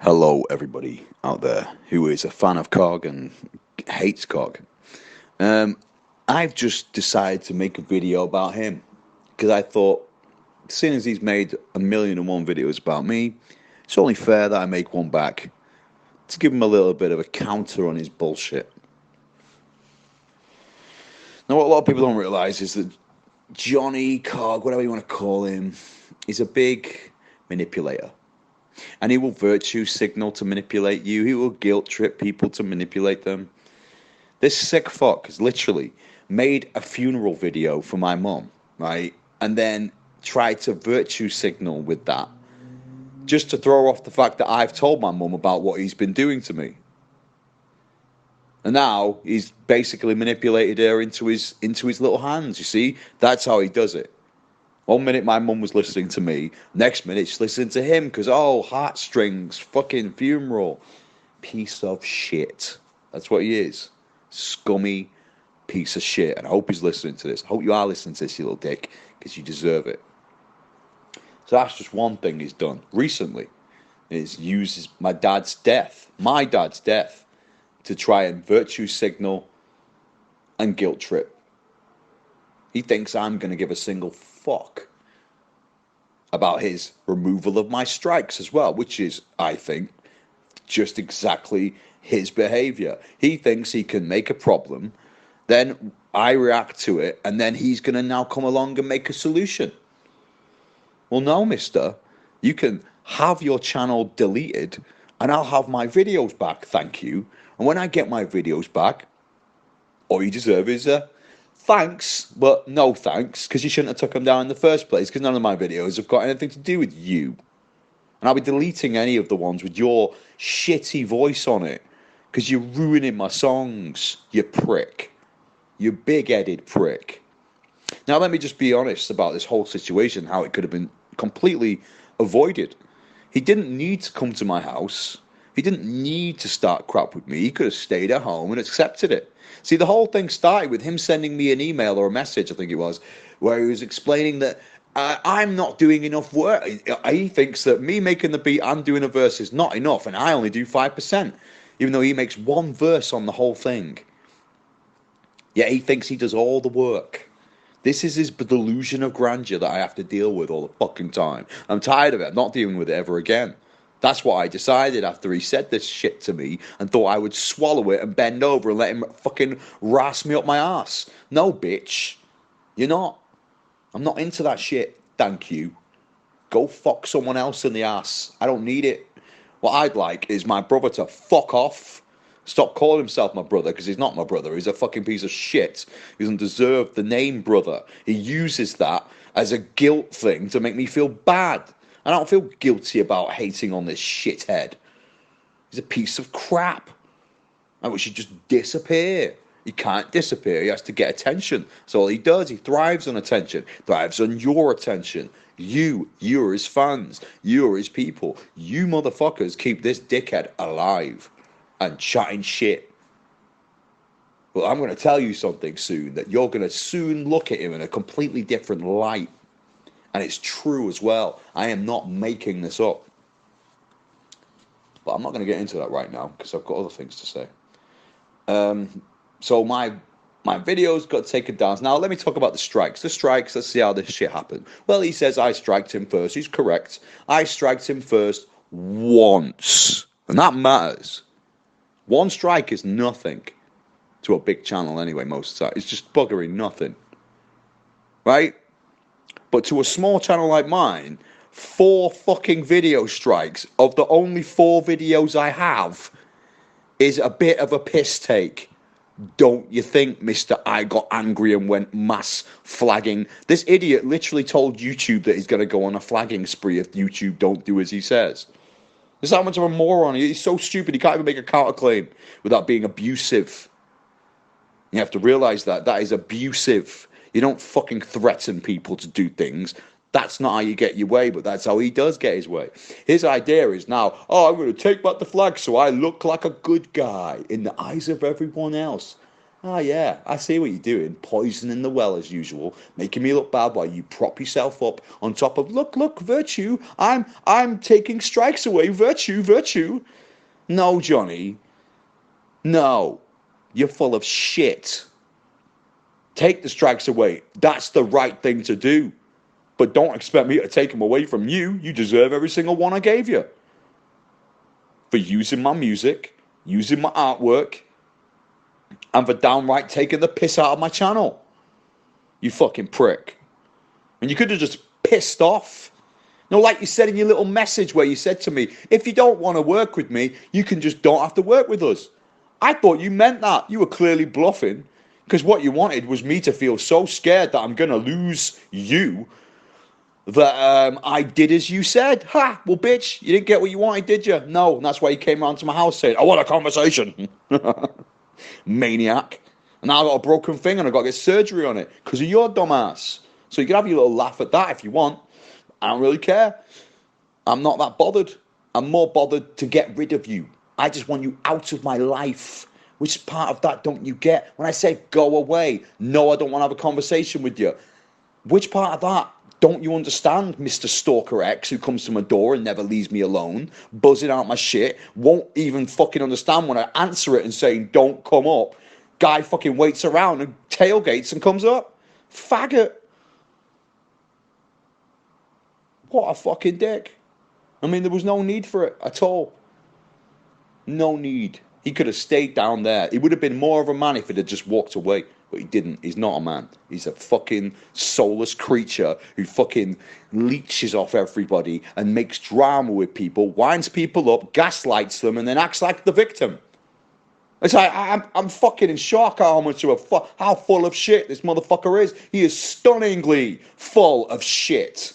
Hello, everybody out there who is a fan of Cog and hates Cog. Um, I've just decided to make a video about him because I thought, seeing as he's made 1,000,001 videos about me, it's only fair that I make one back to give him a little bit of a counter on his bullshit. Now, what a lot of people don't realize is that Johnny Cog, whatever you want to call him, is a big manipulator. And he will virtue signal to manipulate you. He will guilt trip people to manipulate them. This sick fuck has literally made a funeral video for my mum, right? And then tried to virtue signal with that just to throw off the fact that I've told my mum about what he's been doing to me. And now he's basically manipulated her into his little hands, you see? That's how he does it. 1 minute my mum was listening to me, next minute she's listening to him because, oh, heartstrings, fucking funeral. Piece of shit. That's what he is. Scummy piece of shit. And I hope he's listening to this. I hope you are listening to this, you little dick, because you deserve it. So that's just one thing he's done recently, is uses my dad's death, to try and virtue signal and guilt trip. He thinks I'm going to give a single fuck about his removal of my strikes as well, which is, I think, just exactly his behavior. He thinks he can make a problem, then I react to it, and then he's going to now come along and make a solution. Well, no, mister. You can have your channel deleted, and I'll have my videos back, thank you. And when I get my videos back, all you deserve is thanks, but no thanks, because you shouldn't have took them down in the first place, because none of my videos have got anything to do with you. And I'll be deleting any of the ones with your shitty voice on it, because you're ruining my songs, you prick. You big-headed prick. Now, let me just be honest about this whole situation, how it could have been completely avoided. He didn't need to come to my house. He didn't need to start crap with me. He could have stayed at home and accepted it. See, the whole thing started with him sending me an email or a message, I think it was, where he was explaining that I'm not doing enough work. He thinks that me making the beat and doing a verse is not enough, and I only do 5%, even though he makes one verse on the whole thing. Yet he thinks he does all the work. This is his delusion of grandeur that I have to deal with all the fucking time. I'm tired of it. I'm not dealing with it ever again. That's what I decided after he said this shit to me and thought I would swallow it and bend over and let him fucking rasp me up my ass. No, bitch. You're not. I'm not into that shit. Thank you. Go fuck someone else in the ass. I don't need it. What I'd like is my brother to fuck off. Stop calling himself my brother, because he's not my brother. He's a fucking piece of shit. He doesn't deserve the name brother. He uses that as a guilt thing to make me feel bad. I don't feel guilty about hating on this shithead. He's a piece of crap. I wish he'd just disappear. He can't disappear. He has to get attention. That's all he does. He thrives on attention. Thrives on your attention. You're his fans. You're his people. You motherfuckers keep this dickhead alive and chatting shit. Well, I'm going to tell you something soon, that you're going to soon look at him in a completely different light. And it's true as well. I am not making this up. But I'm not going to get into that right now, because I've got other things to say. So my videos got taken down. Now, let me talk about the strikes. The strikes, let's see how this shit happened. Well, he says I striked him first. He's correct. I striked him first once. And that matters. One strike is nothing to a big channel anyway, most of the time. It's just buggering nothing. Right? But to a small channel like mine, 4 fucking video strikes of the only 4 videos I have is a bit of a piss take. Don't you think, Mr. I got angry and went mass flagging? This idiot literally told YouTube that he's going to go on a flagging spree if YouTube don't do as he says. This is how much of a moron he is. He's so stupid he can't even make a counterclaim without being abusive. You have to realize that. That is abusive. You don't fucking threaten people to do things. That's not how you get your way, but that's how he does get his way. His idea is now, I'm going to take back the flag so I look like a good guy in the eyes of everyone else. Oh yeah, I see what you're doing. Poisoning the well as usual, making me look bad while you prop yourself up on top of look, virtue. I'm taking strikes away, virtue. No, Johnny. No. You're full of shit. Take the strikes away. That's the right thing to do. But don't expect me to take them away from you. You deserve every single one I gave you. For using my music, using my artwork, and for downright taking the piss out of my channel. You fucking prick. And you could have just pissed off. You know, like you said in your little message where you said to me, if you don't want to work with me, you can just don't have to work with us. I thought you meant that. You were clearly bluffing. Because what you wanted was me to feel so scared that I'm going to lose you that I did as you said. Ha! Well, bitch, you didn't get what you wanted, did you? No, and that's why you came around to my house saying, I want a conversation. Maniac. And now I've got a broken finger and I've got to get surgery on it because of your dumbass. So you can have your little laugh at that if you want. I don't really care. I'm not that bothered. I'm more bothered to get rid of you. I just want you out of my life. Which part of that don't you get? When I say go away, no, I don't want to have a conversation with you. Which part of that don't you understand, Mr. Stalker X, who comes to my door and never leaves me alone, buzzing out my shit, won't even fucking understand when I answer it and saying, don't come up. Guy fucking waits around and tailgates and comes up. Faggot. What a fucking dick. I mean, there was no need for it at all. No need. He could have stayed down there. He would have been more of a man if he'd have just walked away. But he didn't. He's not a man. He's a fucking soulless creature who fucking leeches off everybody and makes drama with people, winds people up, gaslights them, and then acts like the victim. It's like, I'm fucking in shock how much of how full of shit this motherfucker is. He is stunningly full of shit.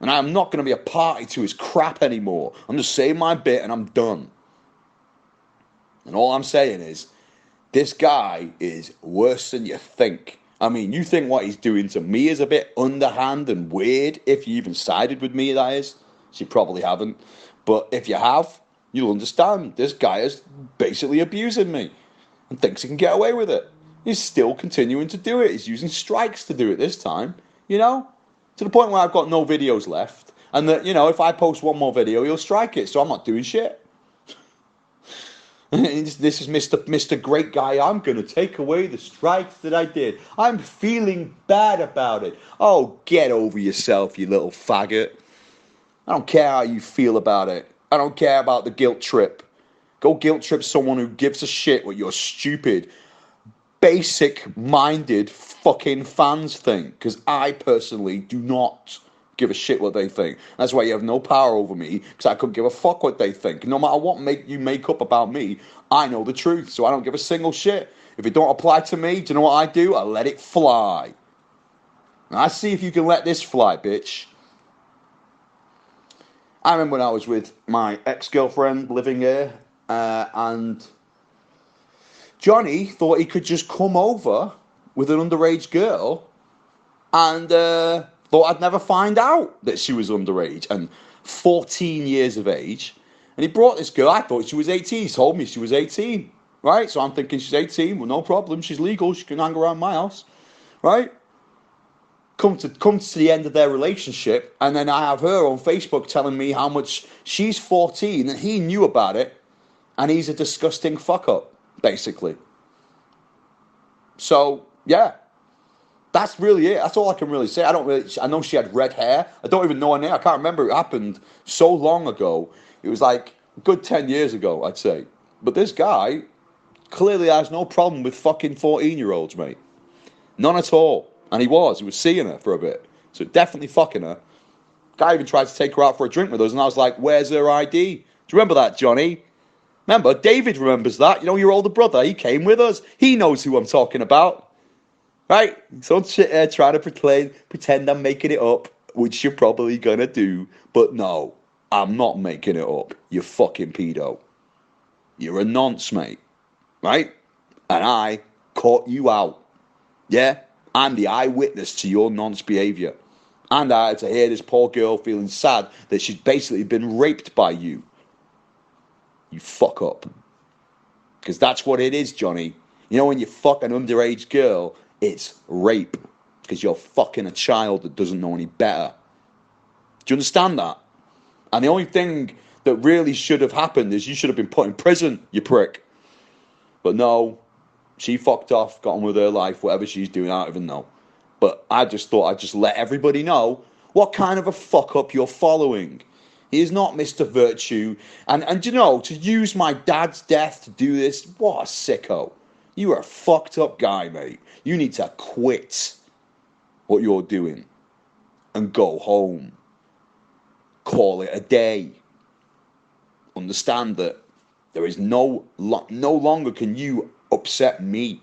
And I'm not going to be a party to his crap anymore. I'm just saying my bit and I'm done. And all I'm saying is, this guy is worse than you think. I mean, you think what he's doing to me is a bit underhand and weird, if you even sided with me, that is. So you probably haven't. But if you have, you'll understand. This guy is basically abusing me and thinks he can get away with it. He's still continuing to do it. He's using strikes to do it this time, you know? To the point where I've got no videos left. And that, you know, if I post one more video, he'll strike it. So I'm not doing shit. This is Mr. Great Guy. I'm going to take away the strikes that I did. I'm feeling bad about it. Oh, get over yourself, you little faggot. I don't care how you feel about it. I don't care about the guilt trip. Go guilt trip someone who gives a shit what your stupid, basic-minded fucking fans think. Because I personally do not give a shit what they think. That's why you have no power over me, because I couldn't give a fuck what they think. No matter what you make up about me, I know the truth, so I don't give a single shit. If it don't apply to me, do you know what I do? I let it fly. And I see if you can let this fly, bitch. I remember when I was with my ex-girlfriend living here, and Johnny thought he could just come over with an underage girl and thought I'd never find out that she was underage and 14 years of age. And he brought this girl. I thought she was 18. He told me she was 18, right? So I'm thinking she's 18. Well, no problem. She's legal. She can hang around my house, right? Come to the end of their relationship, and then I have her on Facebook telling me how much she's 14 and he knew about it, and he's a disgusting fuck up, basically. So yeah, that's really it. That's all I can really say. I know she had red hair. I don't even know her name. I can't remember. It happened so long ago. It was like a good 10 years ago, I'd say. But this guy clearly has no problem with fucking 14-year-olds, mate. None at all. And he was seeing her for a bit. So definitely fucking her. Guy even tried to take her out for a drink with us, and I was like, where's her ID? Do you remember that, Johnny? Remember, David remembers that. You know, your older brother, he came with us. He knows who I'm talking about. Right? So don't sit there trying to pretend I'm making it up, which you're probably going to do. But no, I'm not making it up. You fucking pedo. You're a nonce, mate. Right? And I caught you out. Yeah? I'm the eyewitness to your nonce behaviour. And I had to hear this poor girl feeling sad that she'd basically been raped by you. You fuck up. Because that's what it is, Johnny. You know, when you fuck an underage girl, it's rape because you're fucking a child that doesn't know any better. Do you understand that? And the only thing that really should have happened is you should have been put in prison, you prick. But no, she fucked off, got on with her life, whatever she's doing, I don't even know. But I just thought I'd just let everybody know what kind of a fuck up you're following. He is not Mr. Virtue. And you know, to use my dad's death to do this, what a sicko. You are a fucked up guy, mate. You need to quit what you're doing and go home. Call it a day. Understand that there is no longer can you upset me.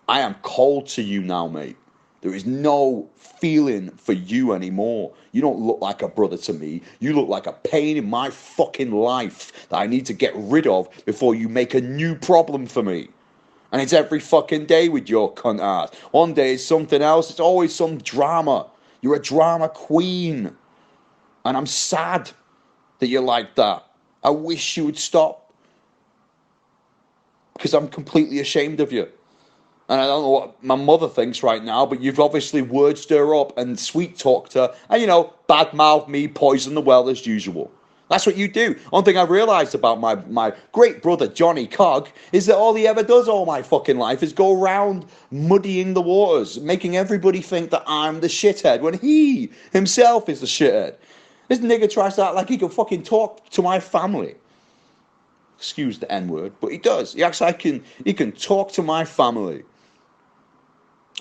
I am cold to you now, mate. There is no feeling for you anymore. You don't look like a brother to me. You look like a pain in my fucking life that I need to get rid of before you make a new problem for me. And it's every fucking day with your cunt ass. One day it's something else. It's always some drama. You're a drama queen. And I'm sad that you're like that. I wish you would stop. Because I'm completely ashamed of you. And I don't know what my mother thinks right now, but you've obviously wordsed her up and sweet talked her. And, you know, badmouth me, poison the well as usual. That's what you do. One thing I realised about my great brother, Johnny Cog, is that all he ever does all my fucking life is go around muddying the waters, making everybody think that I'm the shithead when he himself is the shithead. This nigga tries to act like he can fucking talk to my family. Excuse the N-word, but he does. He acts like he can talk to my family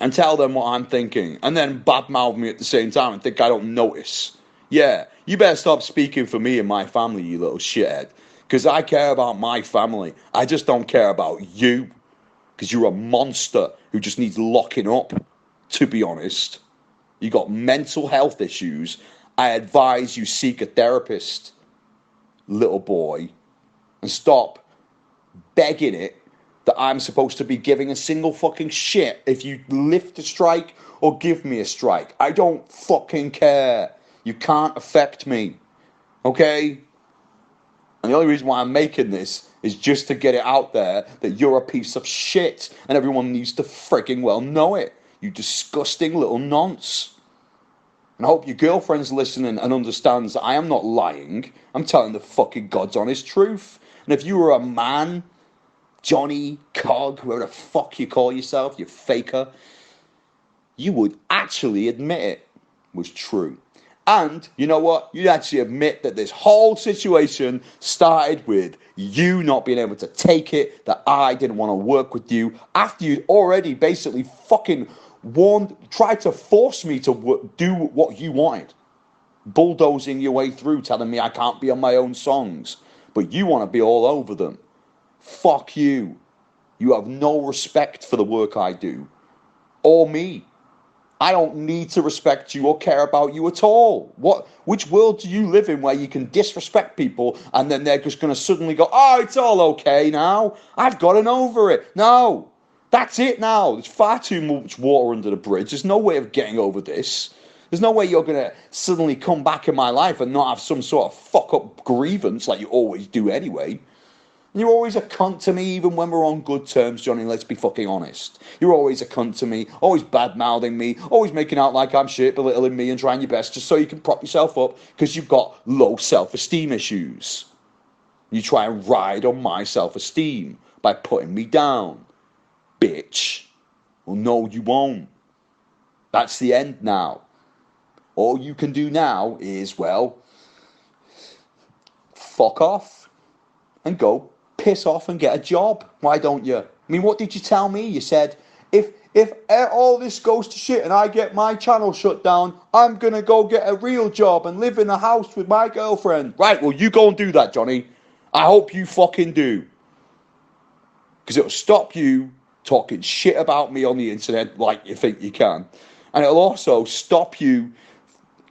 and tell them what I'm thinking, and then badmouth me at the same time and think I don't notice. Yeah, you better stop speaking for me and my family, you little shithead, because I care about my family. I just don't care about you, because you're a monster who just needs locking up, to be honest. You got mental health issues. I advise you seek a therapist, little boy, and stop begging it that I'm supposed to be giving a single fucking shit if you lift a strike or give me a strike. I don't fucking care. You can't affect me. Okay? And the only reason why I'm making this is just to get it out there that you're a piece of shit and everyone needs to frigging well know it. You disgusting little nonce. And I hope your girlfriend's listening and understands that I am not lying. I'm telling the fucking God's honest truth. And if you were a man, Johnny, Cog, whoever the fuck you call yourself, you faker, you would actually admit it was true. And you know what? You'd actually admit that this whole situation started with you not being able to take it, that I didn't want to work with you, after you'd already basically fucking tried to force me to do what you wanted. Bulldozing your way through, telling me I can't be on my own songs, but you want to be all over them. Fuck you. You have no respect for the work I do. Or me. I don't need to respect you or care about you at all. Which world do you live in where you can disrespect people and then they're just going to suddenly go, oh, it's all okay now. I've gotten over it. No. That's it now. There's far too much water under the bridge. There's no way of getting over this. There's no way you're going to suddenly come back in my life and not have some sort of fuck up grievance like you always do anyway. You're always a cunt to me, even when we're on good terms, Johnny, let's be fucking honest. You're always a cunt to me, always bad-mouthing me, always making out like I'm shit, belittling me and trying your best just so you can prop yourself up because you've got low self-esteem issues. You try and ride on my self-esteem by putting me down. Bitch. Well, no, you won't. That's the end now. All you can do now is, well, fuck off and go piss off and get a job. Why don't you? I mean, what did you tell me? You said, if all this goes to shit and I get my channel shut down, I'm going to go get a real job and live in a house with my girlfriend. Right, well, you go and do that, Johnny. I hope you fucking do. Because it'll stop you talking shit about me on the internet like you think you can. And it'll also stop you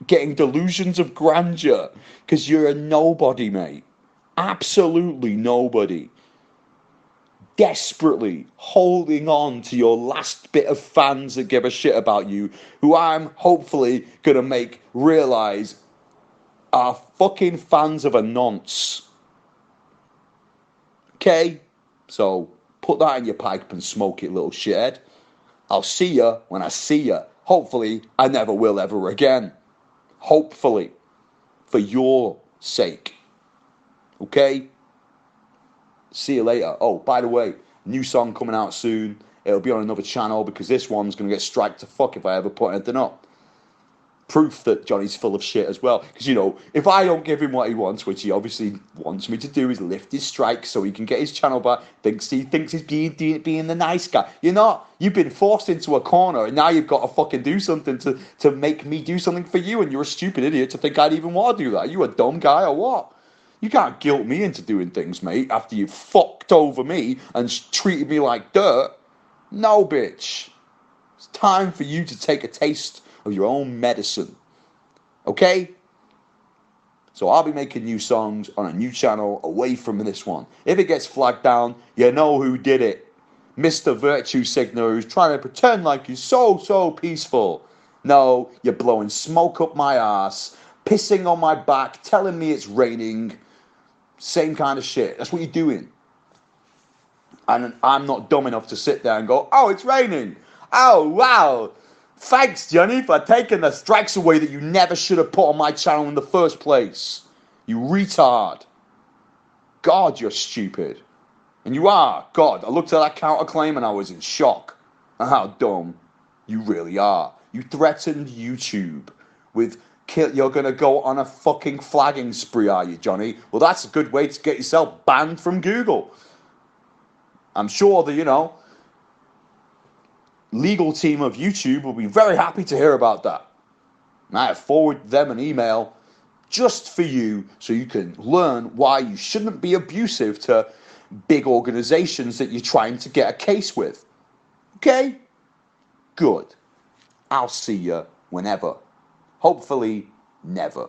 getting delusions of grandeur because you're a nobody, mate. Absolutely nobody. Desperately holding on to your last bit of fans that give a shit about you, who I'm hopefully going to make realise are fucking fans of a nonce. Okay? So, Put that in your pipe and smoke it, little shithead. I'll see ya when I see ya. Hopefully, I never will ever again. Hopefully, for your sake. Okay? See you later. Oh, by the way, new song coming out soon. It'll be on another channel because this one's going to get striked to fuck if I ever put anything up. Proof that Johnny's full of shit as well. Because, you know, if I don't give him what he wants, which he obviously wants me to do, is lift his strike so he can get his channel back, he thinks he's being the nice guy. You're not. You've been forced into a corner, and now you've got to fucking do something to make me do something for you, and you're a stupid idiot to think I'd even want to do that. Are you a dumb guy or what? You can't guilt me into doing things, mate, after you fucked over me and treated me like dirt. No, bitch. It's time for you to take a taste of your own medicine. Okay? So I'll be making new songs on a new channel away from this one. If it gets flagged down, you know who did it. Mr. Virtue Signaler, who's trying to pretend like he's so peaceful. No, you're blowing smoke up my ass, pissing on my back, telling me it's raining. Same kind of shit. That's what you're doing. And I'm not dumb enough to sit there and go, oh, it's raining. Oh, wow. Thanks, Johnny, for taking the strikes away that you never should have put on my channel in the first place. You retard. God, you're stupid. And you are. God, I looked at that counterclaim and I was in shock. And how dumb you really are. You threatened YouTube with you're going to go on a fucking flagging spree, are you, Johnny? Well, that's a good way to get yourself banned from Google. I'm sure the, legal team of YouTube will be very happy to hear about that. And I have forwarded them an email just for you so you can learn why you shouldn't be abusive to big organizations that you're trying to get a case with. Okay? Good. I'll see you whenever. Hopefully, never.